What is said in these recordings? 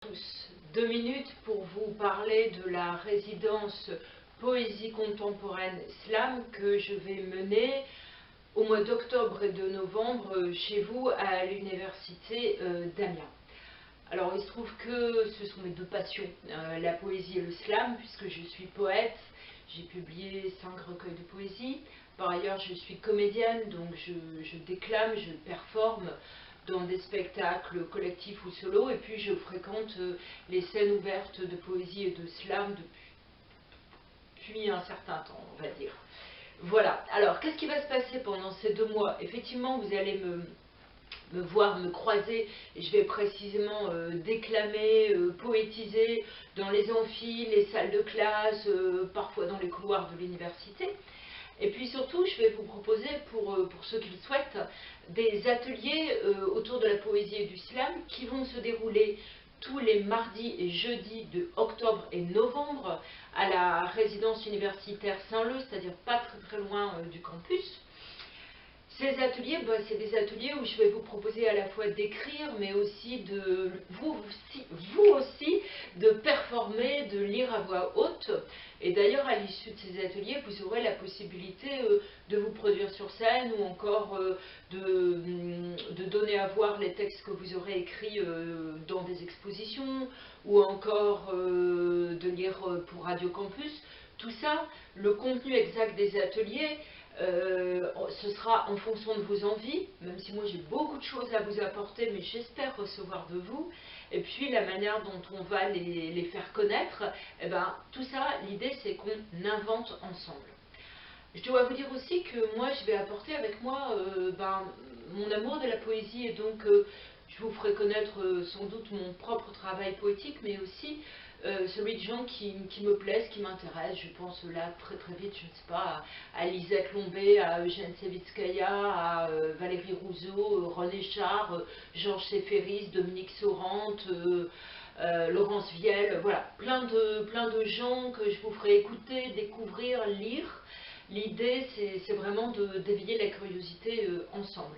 Tous 2 minutes pour vous parler de la résidence Poésie contemporaine slam que je vais mener au mois d'octobre et de novembre chez vous à l'université d'Amiens. Alors il se trouve que ce sont mes deux passions, la poésie et le slam, puisque je suis poète. J'ai publié 5 recueils de poésie. Par ailleurs, je suis comédienne, donc je déclame, je performe dans des spectacles collectifs ou solo, et puis je fréquente les scènes ouvertes de poésie et de slam depuis un certain temps, on va dire. Voilà, alors qu'est-ce qui va se passer pendant ces 2 mois? Effectivement, vous allez me voir, me croiser, et je vais précisément déclamer, poétiser dans les amphis, les salles de classe, parfois dans les couloirs de l'université. Et puis surtout, je vais vous proposer, pour ceux qui le souhaitent, des ateliers autour de la poésie et du slam qui vont se dérouler tous les mardis et jeudis de octobre et novembre à la résidence universitaire Saint-Leu, c'est-à-dire pas très loin du campus. Ces ateliers, c'est des ateliers où je vais vous proposer à la fois d'écrire, mais aussi de vous aussi de performer, de lire à voix haute. Et d'ailleurs, à l'issue de ces ateliers, vous aurez la possibilité de vous produire sur scène, ou encore de donner à voir les textes que vous aurez écrits dans des expositions, ou encore de lire pour Radio Campus. Tout ça, le contenu exact des ateliers, ce sera en fonction de vos envies, même si moi j'ai beaucoup de choses à vous apporter, mais j'espère recevoir de vous. Et puis la manière dont on va les faire connaître, tout ça, l'idée c'est qu'on invente ensemble. Je dois vous dire aussi que moi je vais apporter avec moi mon amour de la poésie, et donc je vous ferai connaître sans doute mon propre travail poétique, mais aussi celui de gens qui me plaisent, qui m'intéressent. Je pense là très vite, je ne sais pas, à Lisa Clombé, à Eugène Sevitskaya, à Valérie Rousseau, René Char, Georges Séferis, Dominique Sorante, Laurence Vielle, voilà, plein de gens que je vous ferai écouter, découvrir, lire. L'idée, c'est vraiment d'éveiller la curiosité ensemble.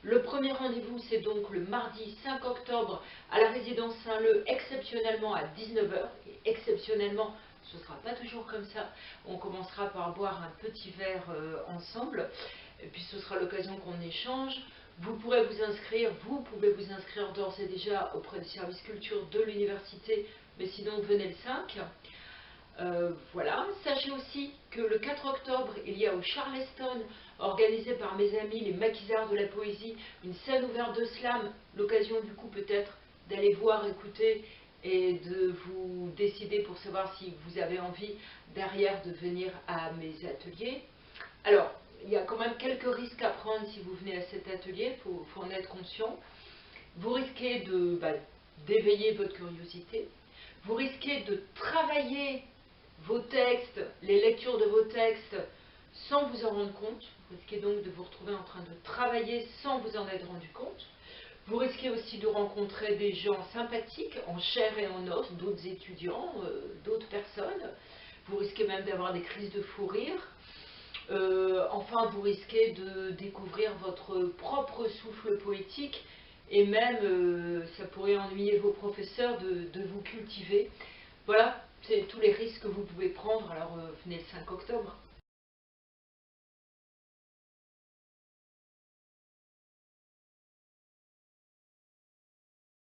Le premier rendez-vous, c'est donc le mardi 5 octobre à la résidence Saint-Leu, exceptionnellement à 19 h. Et exceptionnellement, ce ne sera pas toujours comme ça. On commencera par boire un petit verre ensemble, et puis ce sera l'occasion qu'on échange. Vous pouvez vous inscrire d'ores et déjà auprès du service culture de l'université, mais sinon venez le 5. Voilà, sachez aussi que le 4 octobre, il y a au Charleston, organisé par mes amis les maquisards de la poésie, une scène ouverte de slam, l'occasion du coup peut-être d'aller voir, écouter et de vous décider pour savoir si vous avez envie derrière de venir à mes ateliers. Alors, il y a quand même quelques risques à prendre si vous venez à cet atelier, il faut en être conscient. Vous risquez d'éveiller votre curiosité, vous risquez de travailler vos textes, les lectures de vos textes, sans vous en rendre compte. Vous risquez donc de vous retrouver en train de travailler sans vous en être rendu compte. Vous risquez aussi de rencontrer des gens sympathiques, en chair et en os, d'autres étudiants, d'autres personnes. Vous risquez même d'avoir des crises de fou rire. Enfin, vous risquez de découvrir votre propre souffle poétique, et même, ça pourrait ennuyer vos professeurs de vous cultiver. Voilà, c'est tous les risques que vous pouvez prendre, alors venez le 5 octobre.